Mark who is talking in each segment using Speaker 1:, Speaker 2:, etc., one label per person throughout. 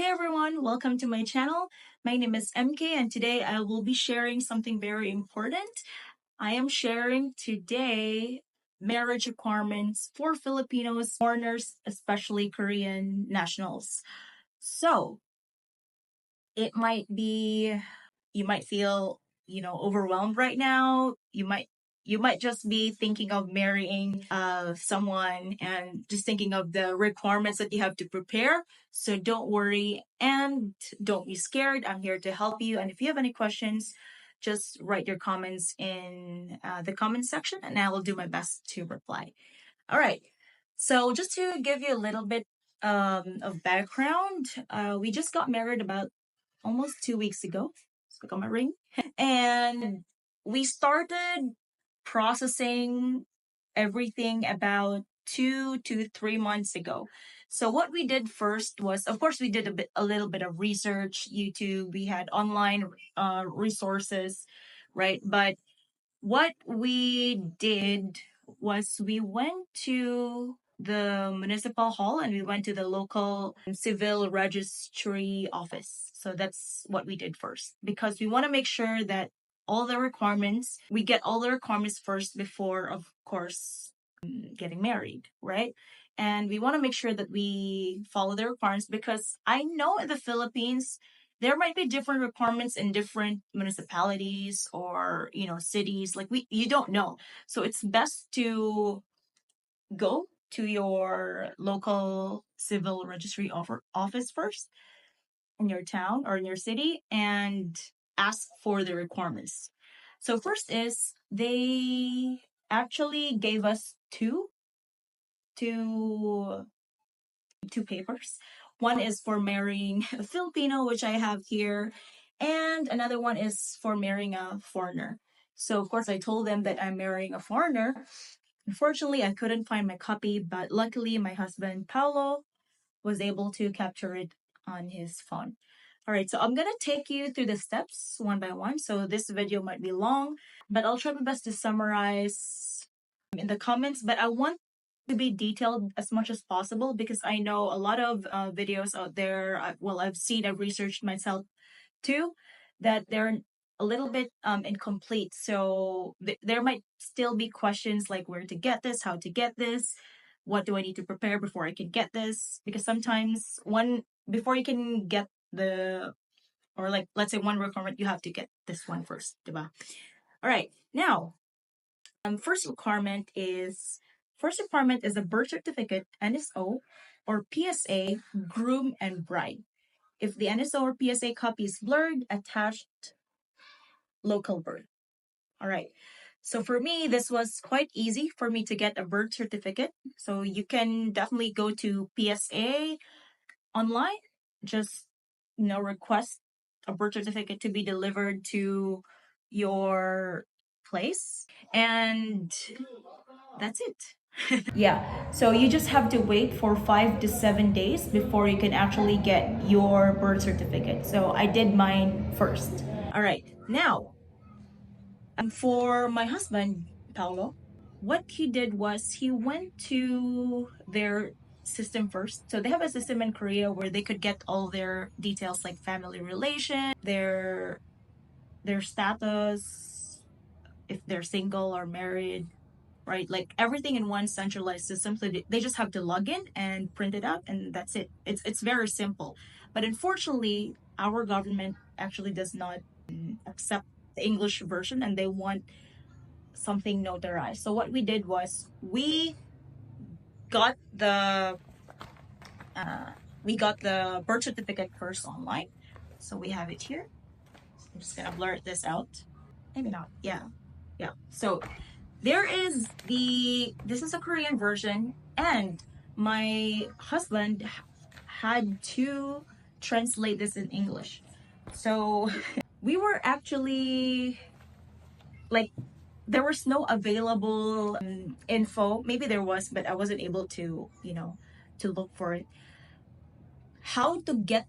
Speaker 1: Hey everyone, welcome to my channel. My name is MK and today I will be sharing something very important. I am sharing today marriage requirements for Filipinos, foreigners, especially Korean nationals. So, it might be you might feel, overwhelmed right now. You might just be thinking of marrying someone and just thinking of the requirements that you have to prepare. So don't worry and don't be scared. I'm here to help you. And if you have any questions, just write your comments in the comment section and I will do my best to reply. All right. So just to give you a little bit of background, we just got married about almost 2 weeks ago. So I got my ring. And we started processing everything about 2 to 3 months ago. So what we did first was, of course, we did a little bit of research, YouTube. We had online resources, right? But what we did was we went to the municipal hall and we went to the local civil registry office. So that's what we did first because we want to make sure that we get all the requirements first before, of course, getting married, right? And we want to make sure that we follow the requirements because I know in the Philippines, there might be different requirements in different municipalities or cities, like you don't know, so it's best to go to your local civil registry office first in your town or in your city and ask for the requirements. So first is they actually gave us two papers. One is for marrying a Filipino, which I have here, and another one is for marrying a foreigner. So, of course, I told them that I'm marrying a foreigner. Unfortunately, I couldn't find my copy, but luckily, my husband, Paolo, was able to capture it on his phone. All right, so I'm gonna take you through the steps one by one. So, this video might be long, but I'll try my best to summarize in the comments. But I want to be detailed as much as possible because I know a lot of videos out there. I've researched myself too, that they're a little bit incomplete. So there might still be questions like where to get this, how to get this, what do I need to prepare before I can get this? Because sometimes before you can get let's say one requirement, you have to get this one first, diba? All right, now first requirement is a birth certificate, NSO, or PSA, groom and bride. If the NSO or PSA copy is blurred, attached local birth. All right. So for me, this was quite easy for me to get a birth certificate. So you can definitely go to PSA online, just request a birth certificate to be delivered to your place, and that's it. Yeah, so you just have to wait for 5 to 7 days before you can actually get your birth certificate. So I did mine first. All right, now for my husband, Paolo, what he did was he went to their system first. So they have a system in Korea where they could get all their details like family relation, their status, if they're single or married, right? Like everything in one centralized system. So they just have to log in and print it out, and that's it. It's very simple. But unfortunately, our government actually does not accept the English version, and they want something notarized. So what we did was got the we got the birth certificate first online. So we have it here. I'm just gonna blur this out. Maybe not. Yeah. Yeah. So this is a Korean version, and my husband had to translate this in English. So we were actually like, there was no available info. Maybe there was, but I wasn't able to, to look for it. How to get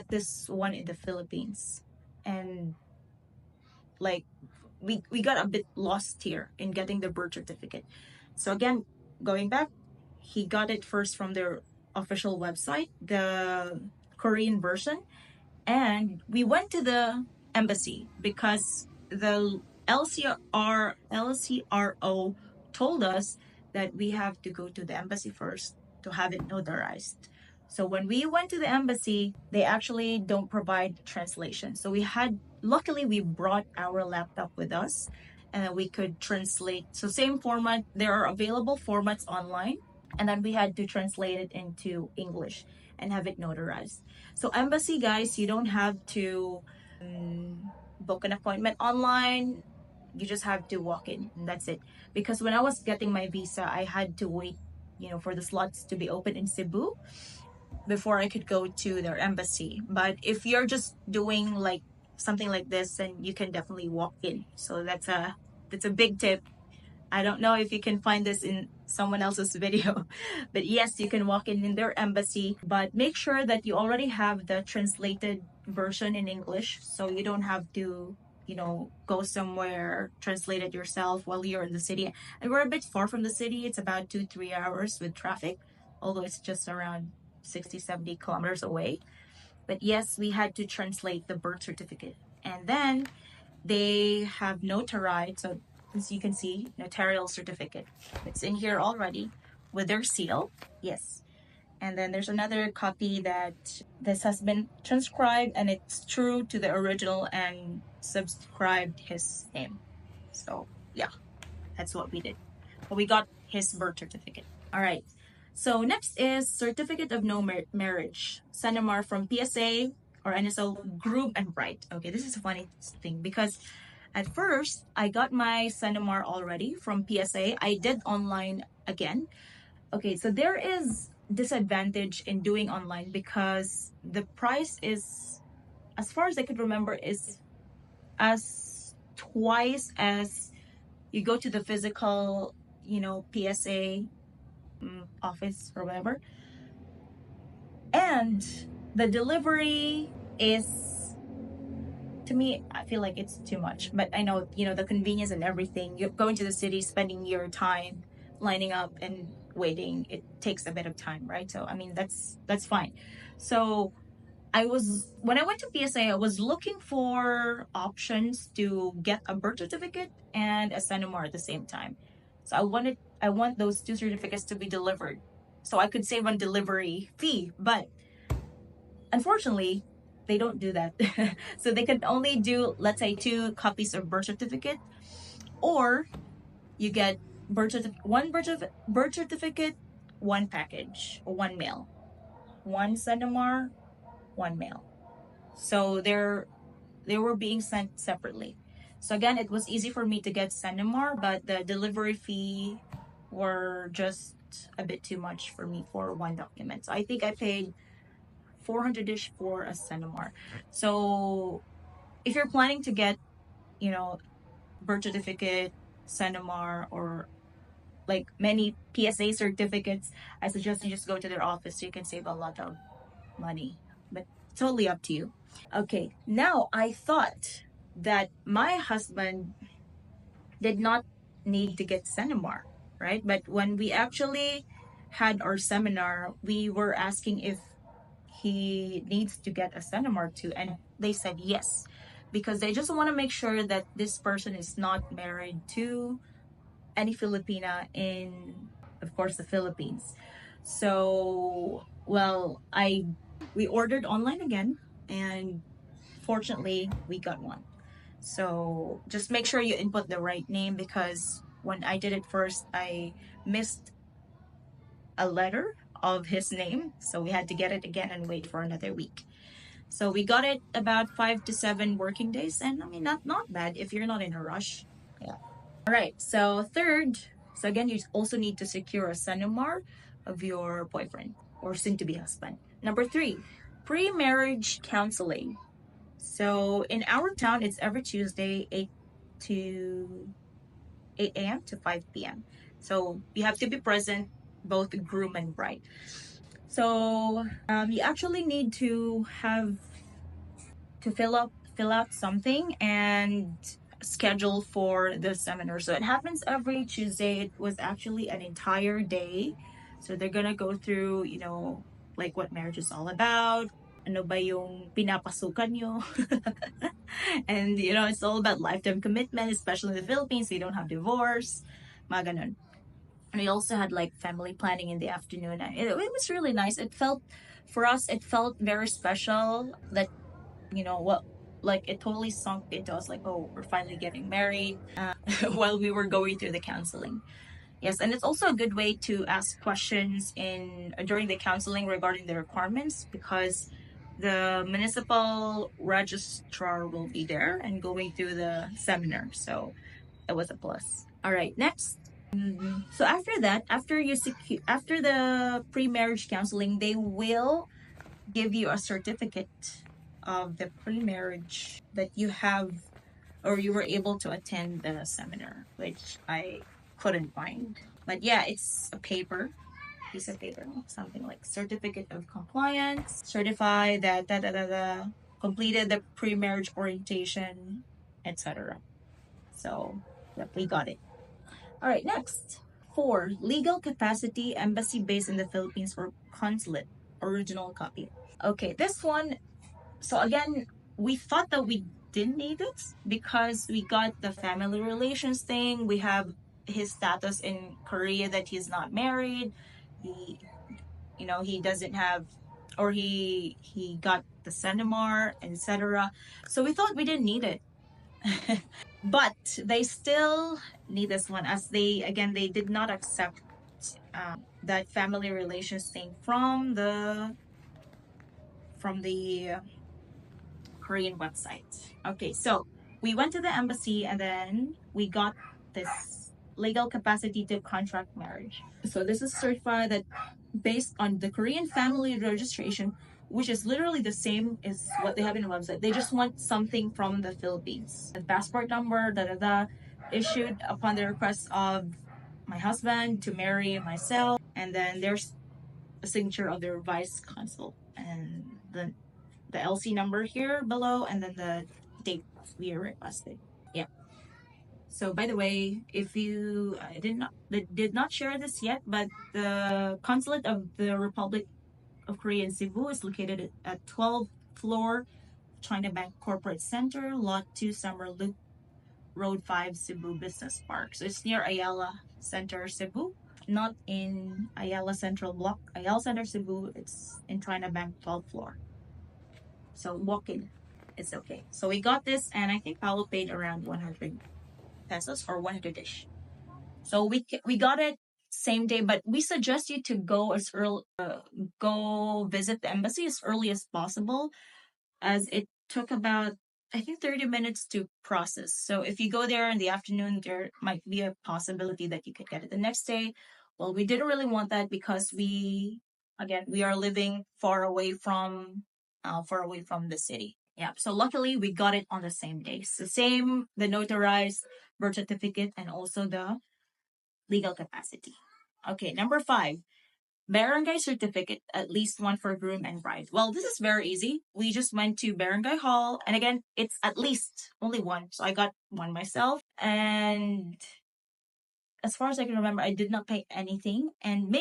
Speaker 1: this one in the Philippines, and like we got a bit lost here in getting the birth certificate. So again, going back, he got it first from their official website, the Korean version, and we went to the embassy because the LCRO told us that we have to go to the embassy first to have it notarized. So when we went to the embassy, they actually don't provide translation. So luckily we brought our laptop with us and we could translate. So same format, there are available formats online, and then we had to translate it into English and have it notarized. So embassy guys, you don't have to book an appointment online. You just have to walk in and that's it. Because when I was getting my visa, I had to wait, for the slots to be open in Cebu before I could go to their embassy. But if you're just doing like something like this, then you can definitely walk in. So that's a big tip. I don't know if you can find this in someone else's video, but yes, you can walk in their embassy, but make sure that you already have the translated version in English so you don't have to, go somewhere, translate it yourself while you're in the city. And we're a bit far from the city. It's about 2-3 hours with traffic, although it's just around 60-70 kilometers away. But yes, we had to translate the birth certificate. And then they have notarized, so as you can see, notarial certificate. It's in here already with their seal. Yes. And then there's another copy that this has been transcribed and it's true to the original and subscribed his name. So yeah, that's what we did. But we got his birth certificate. All right. So next is certificate of no marriage, Sanamar from PSA or NSO groom and bride. Okay, this is a funny thing because at first I got my Sanamar already from PSA. I did online again. Okay, so there is disadvantage in doing online because the price is, as far as I could remember, is as twice as you go to the physical, PSA office or whatever. And the delivery is, to me, I feel like it's too much. But I know, the convenience and everything. You're going to the city, spending your time lining up and waiting. It takes a bit of time, right? So I mean, that's fine. So when I went to PSA, I was looking for options to get a birth certificate and a Sanumar at the same time. So I want those two certificates to be delivered so I could save on delivery fee. But unfortunately, they don't do that. So they can only do, let's say, 2 copies of birth certificate, or you get birth certificate, one package or one mail, one Sanumar, one mail. So they were being sent separately. So again, it was easy for me to get Sanamar, but the delivery fee were just a bit too much for me for one document. So I think I paid 400-ish for a Sanamar. So if you're planning to get, birth certificate, Sanamar, or like many PSA certificates, I suggest you just go to their office so you can save a lot of money. But totally up to you. Okay, now I thought that my husband did not need to get Sanamar, right? But when we actually had our seminar, we were asking if he needs to get a Sanamar too, and they said yes, because they just want to make sure that this person is not married to any Filipina in, of course, the Philippines. So, well, we ordered online again, and fortunately, we got one. So just make sure you input the right name because when I did it first, I missed a letter of his name. So we had to get it again and wait for another week. So we got it about 5 to 7 working days. And I mean, not bad if you're not in a rush. Yeah. All right. So third, so again, you also need to secure a sanumar of your boyfriend or soon to be husband. Number 3, pre-marriage counseling. So in our town, it's every Tuesday, 8 a.m. to 5 p.m. So you have to be present, both groom and bride. So you actually need to have to fill out something and schedule for the seminar. So it happens every Tuesday. It was actually an entire day So they're gonna go through, like what marriage is all about. Ano ba yung pinapasukan nyo? And, it's all about lifetime commitment, especially in the Philippines. They don't have divorce. Mga ganun. And we also had like family planning in the afternoon. And it was really nice. For us, it felt very special that, what, like it totally sunk into us like, oh, we're finally getting married while we were going through the counseling. Yes, and it's also a good way to ask questions in during the counseling regarding the requirements because the municipal registrar will be there and going through the seminar. So that was a plus. All right, next. So after that, after the pre-marriage counseling, they will give you a certificate of the pre-marriage that you have or you were able to attend the seminar, which I couldn't find. But yeah, it's a piece of paper, something like certificate of compliance, certify that completed the pre-marriage orientation, etc. So yep, we got it. All right, next. 4. Legal capacity, embassy based in the Philippines or consulate, original copy. Okay, this one, so again, we thought that we didn't need it because we got the family relations thing. We have his status in Korea that he's not married. He, he doesn't have, or he got the Senemar, etc. So we thought we didn't need it. But they still need this one as they did not accept that family relations thing from the Korean website. Okay, so we went to the embassy and then we got this legal capacity to contract marriage. So this is certified that based on the Korean family registration, which is literally the same as what they have in the website. They just want something from the Philippines. The passport number, issued upon the request of my husband to marry myself. And then there's a signature of their vice consul and the LC number here below, and then the date we requested. Yeah. So by the way, if you did not share this yet, but the consulate of the Republic of Korea in Cebu is located at 12th floor, China Bank Corporate Center, Lot 2, Summer Loop, Road 5, Cebu Business Park. So it's near Ayala Center, Cebu. Not in Ayala Central Block. Ayala Center, Cebu. It's in China Bank, 12th floor. So walk in. It's okay. So we got this, and I think Paolo paid around 100 pesos or 100-ish. So we got it same day, but we suggest you to go visit the embassy as early as possible, as it took about I think 30 minutes to process. So if you go there in the afternoon, there might be a possibility that you could get it the next day. Well, we didn't really want that because we are living far away from the city. Yeah. So luckily we got it on the same day. So the notarized birth certificate and also the legal capacity. Okay, number 5, barangay certificate, at least one for groom and bride. Well, this is very easy. We just went to barangay hall, and again, it's at least only one. So I got one myself, and as far as I can remember, I did not pay anything. And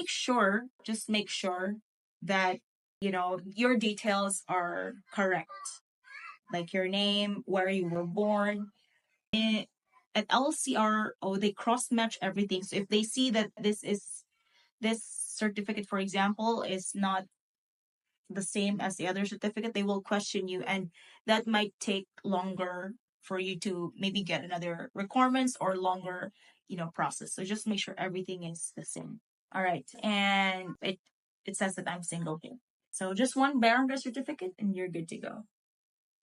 Speaker 1: just make sure that your details are correct, like your name, where you were born. At LCRO, they cross match everything. So if they see that this certificate, for example, is not the same as the other certificate, they will question you, and that might take longer for you to maybe get another requirements or longer, process. So just make sure everything is the same. All right, and it says that I'm single here, so just one barangay certificate, and you're good to go.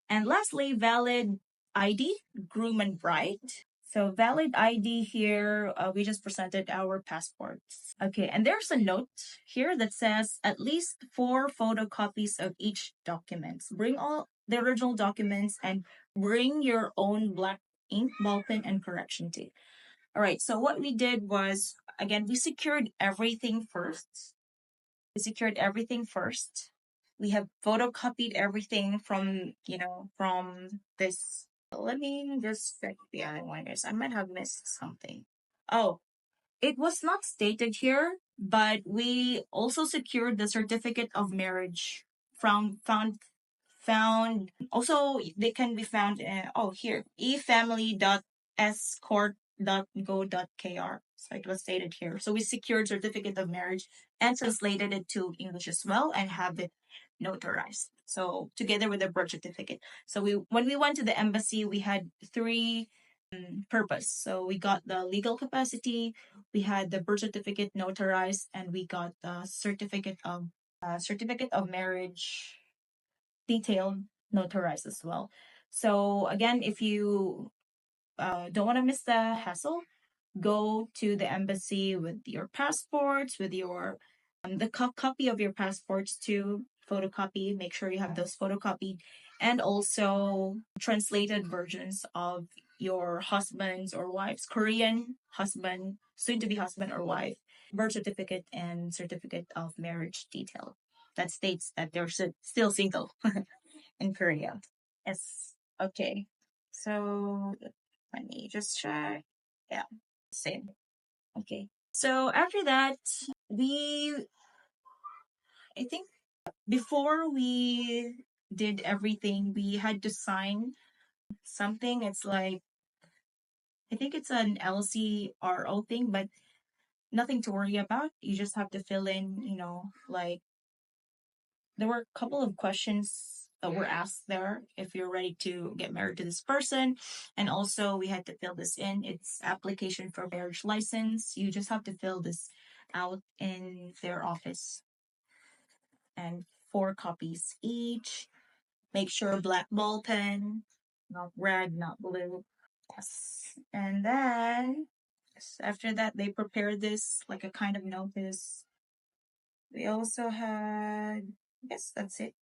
Speaker 1: And lastly, valid ID, groom and bride. So valid ID here, we just presented our passports. Okay, and there's a note here that says at least 4 photocopies of each document. Bring all the original documents and bring your own black ink, ball pen, and correction tape. All right, so what we did was, again, we secured everything first. We have photocopied everything from this. Let me just check the other one, guys. I might have missed something. Oh, it was not stated here, but we also secured the certificate of marriage from found also they can be found in here efamily.escort.go.kr. So it was stated here. So we secured certificate of marriage and translated it to English as well and have it notarized. So together with the birth certificate. So we when we went to the embassy, we had three purpose. So we got the legal capacity, we had the birth certificate notarized, and we got the certificate of marriage detailed notarized as well. So again, if you don't want to miss the hassle, go to the embassy with your passports, with your copy of your passports to photocopy. Make sure you have those photocopied, and also translated versions of your husband's or wife's Korean husband, soon to be husband or wife, birth certificate and certificate of marriage detail that states that they're still single in Korea. Yes. Okay. So let me just check. Yeah, same. Okay. So after that, we, I think before we did everything, we had to sign something. It's like, I think it's an LCRO thing, but nothing to worry about. You just have to fill in, like there were a couple of questions that were asked there if you're ready to get married to this person. And also we had to fill this in. It's application for marriage license. You just have to fill this out in their office, and 4 copies each. Make sure black ball pen, not red, not blue. Yes. And then after that, they prepared this like a kind of notice. We also had, yes, that's it.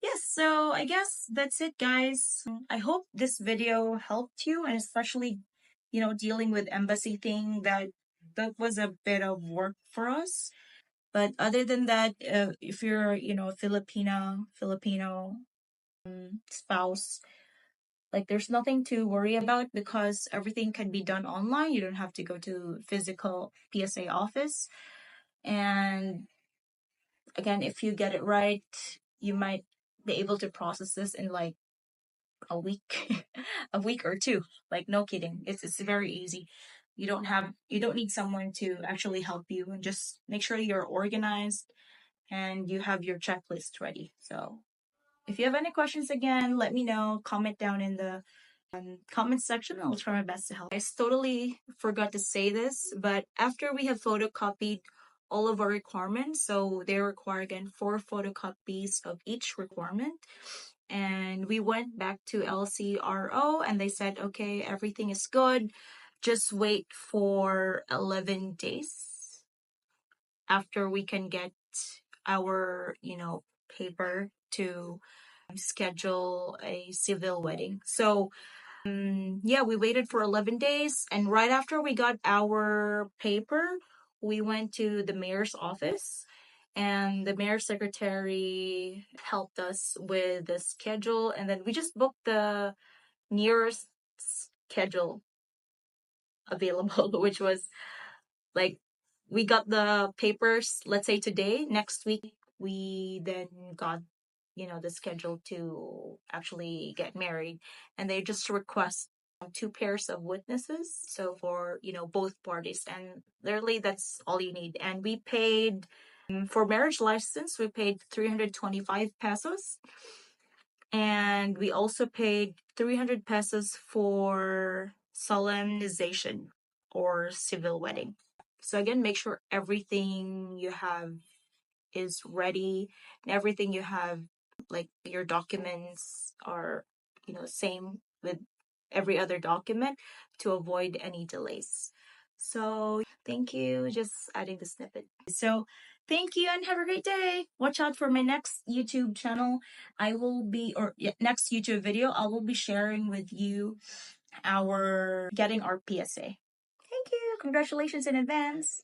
Speaker 1: Yes, so I guess that's it, guys. I hope this video helped you, and especially, dealing with embassy thing that was a bit of work for us. But other than that, if you're, Filipino spouse, like there's nothing to worry about because everything can be done online. You don't have to go to physical PSA office. And again, if you get it right, you might be able to process this in like a week, a week or two. Like no kidding, it's very easy. You don't need someone to actually help you, and just make sure you're organized and you have your checklist ready. So if you have any questions, again, let me know. Comment down in the comment section. I'll try my best to help. I totally forgot to say this, but after we have photocopied all of our requirements, so they require again 4 photocopies of each requirement. And we went back to LCRO and they said, okay, everything is good. Just wait for 11 days after we can get our, paper to schedule a civil wedding. So, yeah, we waited for 11 days. And right after we got our paper, we went to the mayor's office. And the mayor's secretary helped us with the schedule. And then we just booked the nearest schedule available, which was like we got the papers, let's say today. Next week, we then got, the schedule to actually get married. And they just request 2 pairs of witnesses. So for, both parties. And literally, that's all you need. And we paid, for marriage license, we paid 325 pesos. And we also paid 300 pesos for solemnization or civil wedding. So again, make sure everything you have is ready and everything you have, like your documents are, same with every other document to avoid any delays. So thank you. Just adding the snippet. So thank you and have a great day. Watch out for my next YouTube channel. Next YouTube video, I will be sharing with you getting our PSA. Thank you. Congratulations in advance.